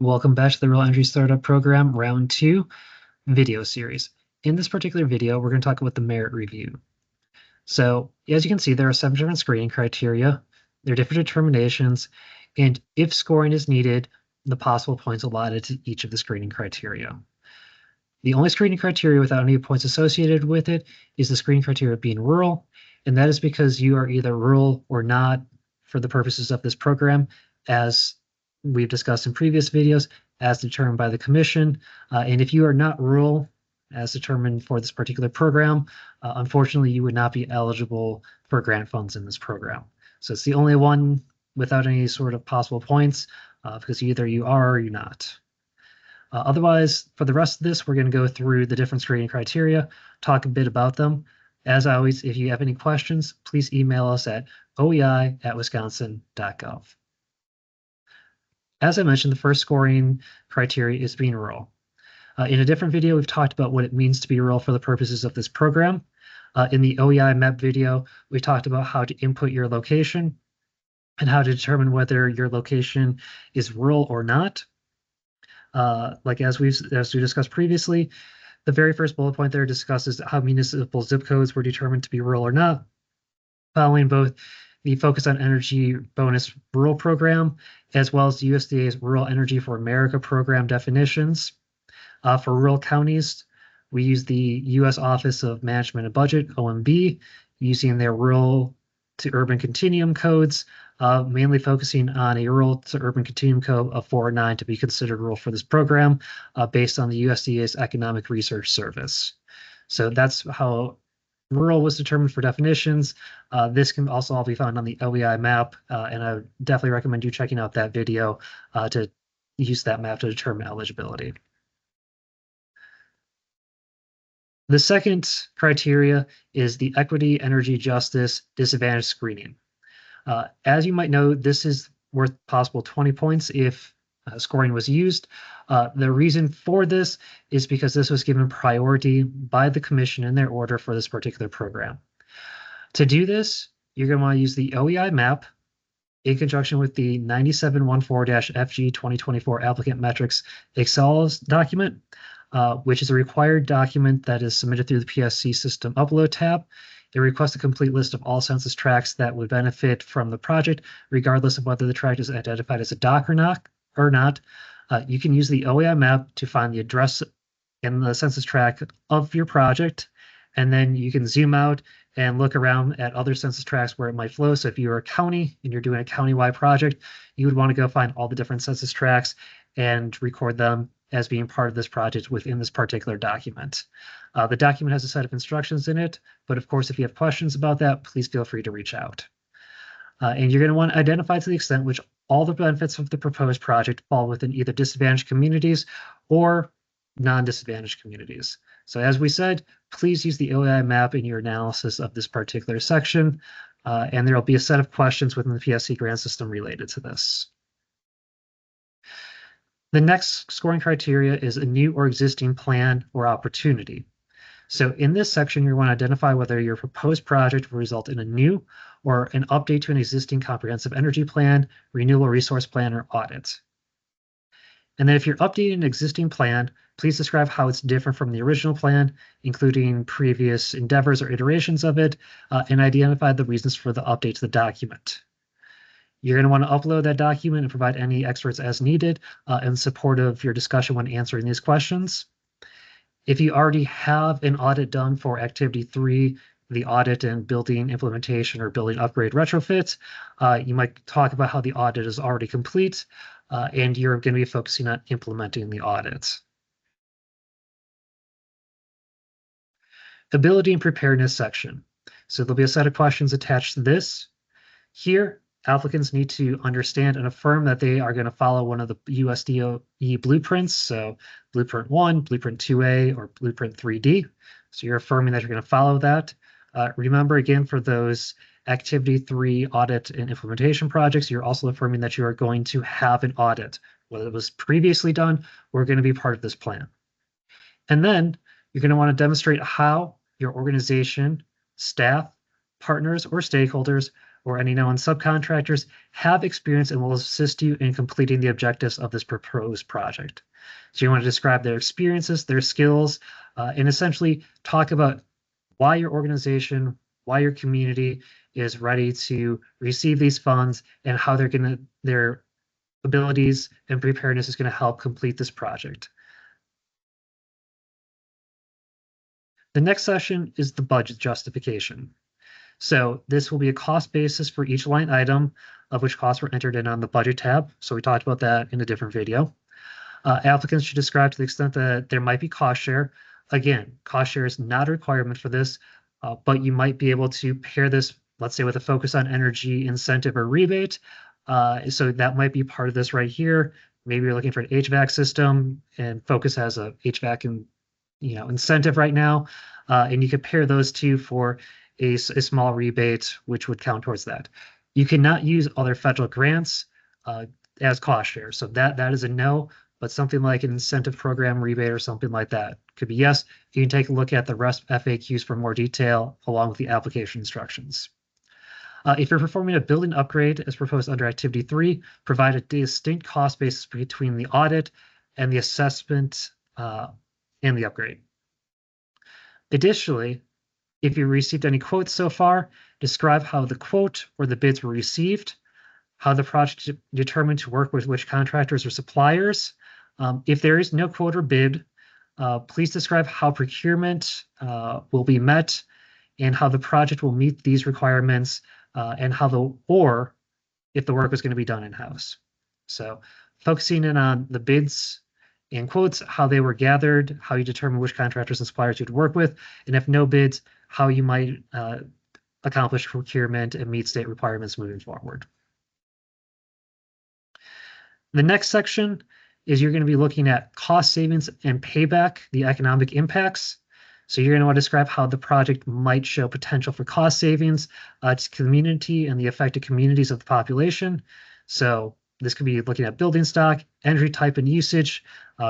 Welcome back to the Real Energy Startup Program, Round 2 video series. In this particular video, we're going to talk about the merit review. So, as you can see, there are 7 different screening criteria. There are different determinations, and if scoring is needed, the possible points allotted to each of the screening criteria. The only screening criteria without any points associated with it is the screening criteria of being rural, and that is because you are either rural or not for the purposes of this program, as we've discussed in previous videos, as determined by the commission. And if you are not rural, as determined for this particular program, unfortunately, you would not be eligible for grant funds in this program. So it's the only one without any sort of possible points, because either you are or you're not. Otherwise, for the rest of this, we're going to go through the different screening criteria, talk a bit about them. As always, if you have any questions, please email us at oei@wisconsin.gov. As I mentioned, the first scoring criteria is being rural. In a different video, we've talked about what it means to be rural for the purposes of this program. In the OEI map video, we talked about how to input your location and how to determine whether your location is rural or not. As we discussed previously, the very first bullet point there discusses how municipal zip codes were determined to be rural or not, following both the Focus on Energy Bonus Rural Program, as well as the USDA's Rural Energy for America program definitions. For rural counties, we use the U.S. Office of Management and Budget, OMB, using their rural to urban continuum codes, mainly focusing on a rural to urban continuum code of 409 to be considered rural for this program, based on the USDA's Economic Research Service. So that's how rural was determined for definitions. This can also all be found on the OEI map, and I would definitely recommend you checking out that video to use that map to determine eligibility. The second criteria is the equity, energy, justice, disadvantage screening. As you might know, this is worth possible 20 points if scoring was used. The reason for this is because this was given priority by the commission in their order for this particular program. To do this, you're going to want to use the OEI map in conjunction with the 9714-FG 2024 applicant metrics Excel document, which is a required document that is submitted through the PSC system upload tab. It requests a complete list of all census tracts that would benefit from the project, regardless of whether the tract is identified as a dock or not. You can use the OEI map to find the address in the census tract of your project, and then you can zoom out and look around at other census tracts where it might flow. So if you're a county and you're doing a countywide project, you would want to go find all the different census tracts and record them as being part of this project within this particular document. The document has a set of instructions in it, but of course, if you have questions about that, please feel free to reach out. And you're going to want to identify to the extent which all the benefits of the proposed project fall within either disadvantaged communities or non-disadvantaged communities. So as we said, please use the OEI map in your analysis of this particular section, and there will be a set of questions within the PSC grant system related to this. The next scoring criteria is a new or existing plan or opportunity. So in this section, you want to identify whether your proposed project will result in a new or an update to an existing comprehensive energy plan, renewable resource plan, or audit. And then if you're updating an existing plan, please describe how it's different from the original plan, including previous endeavors or iterations of it, and identify the reasons for the update to the document. You're going to want to upload that document and provide any experts as needed in support of your discussion when answering these questions. If you already have an audit done for activity 3, the audit and building implementation or building upgrade retrofit, you might talk about how the audit is already complete, and you're going to be focusing on implementing the audit. Ability and preparedness section. So there'll be a set of questions attached to this. Here, applicants need to understand and affirm that they are going to follow one of the USDOE blueprints, so Blueprint 1, Blueprint 2A, or Blueprint 3D. So you're affirming that you're going to follow that. Remember, again, for those Activity 3 audit and implementation projects, you're also affirming that you are going to have an audit, whether it was previously done or going to be part of this plan. And then you're going to want to demonstrate how your organization, staff, partners, or stakeholders or any known subcontractors have experience and will assist you in completing the objectives of this proposed project. So you want to describe their experiences, their skills, and essentially talk about why your organization, why your community is ready to receive these funds, and how their abilities and preparedness is going to help complete this project. The next session is the budget justification. So this will be a cost basis for each line item, of which costs were entered in on the budget tab. So we talked about that in a different video. Applicants should describe to the extent that there might be cost share. Again, cost share is not a requirement for this, but you might be able to pair this, let's say, with a focus on energy incentive or rebate. So that might be part of this right here. Maybe you're looking for an HVAC system, and Focus has a HVAC incentive right now, and you could pair those two for a small rebate, which would count towards that. You cannot use other federal grants as cost share, so that is a no. But something like an incentive program rebate or something like that could be yes. You can take a look at the RESP FAQs for more detail along with the application instructions. If you're performing a building upgrade as proposed under Activity 3, provide a distinct cost basis between the audit and the assessment and the upgrade. Additionally, if you received any quotes so far, describe how the quote or the bids were received, how the project determined to work with which contractors or suppliers. If there is no quote or bid, please describe how procurement will be met and how the project will meet these requirements, and or if the work is going to be done in-house. So focusing in on the bids and quotes, how they were gathered, how you determine which contractors and suppliers you'd work with, and if no bids, how you might accomplish procurement and meet state requirements moving forward. The next section is you're going to be looking at cost savings and payback, the economic impacts. So you're going to want to describe how the project might show potential for cost savings to community and the affected communities of the population. So this could be looking at building stock, energy type and usage,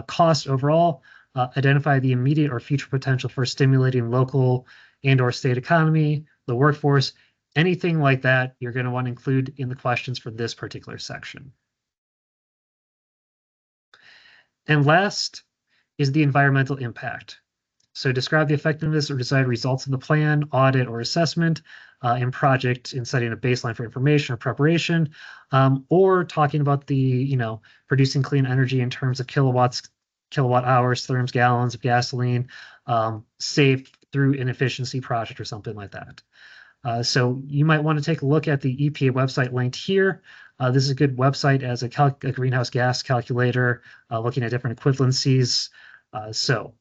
cost overall, identify the immediate or future potential for stimulating local and or state economy, the workforce, anything like that you're going to want to include in the questions for this particular section. And last is the environmental impact. So describe the effectiveness or desired results of the plan, audit, or assessment and project in setting a baseline for information or preparation, or talking about the, producing clean energy in terms of kilowatt hours, therms, gallons of gasoline, saved through an efficiency project or something like that. So you might want to take a look at the EPA website linked here. This is a good website as a greenhouse gas calculator, looking at different equivalencies. So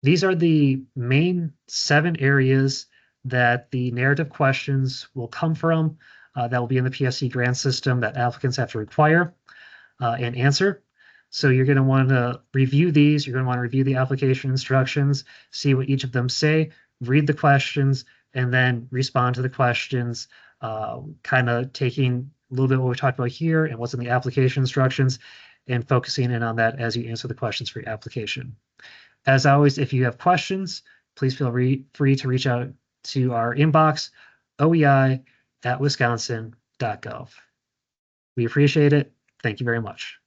these are the main 7 areas that the narrative questions will come from, that will be in the PSC grant system that applicants have to require and answer. So you're going to want to review these. You're going to want to review the application instructions, see what each of them say, read the questions, and then respond to the questions, kind of taking a little bit of what we talked about here and what's in the application instructions and focusing in on that as you answer the questions for your application. As always, if you have questions, please feel free to reach out to our inbox, oei@wisconsin.gov. We appreciate it. Thank you very much.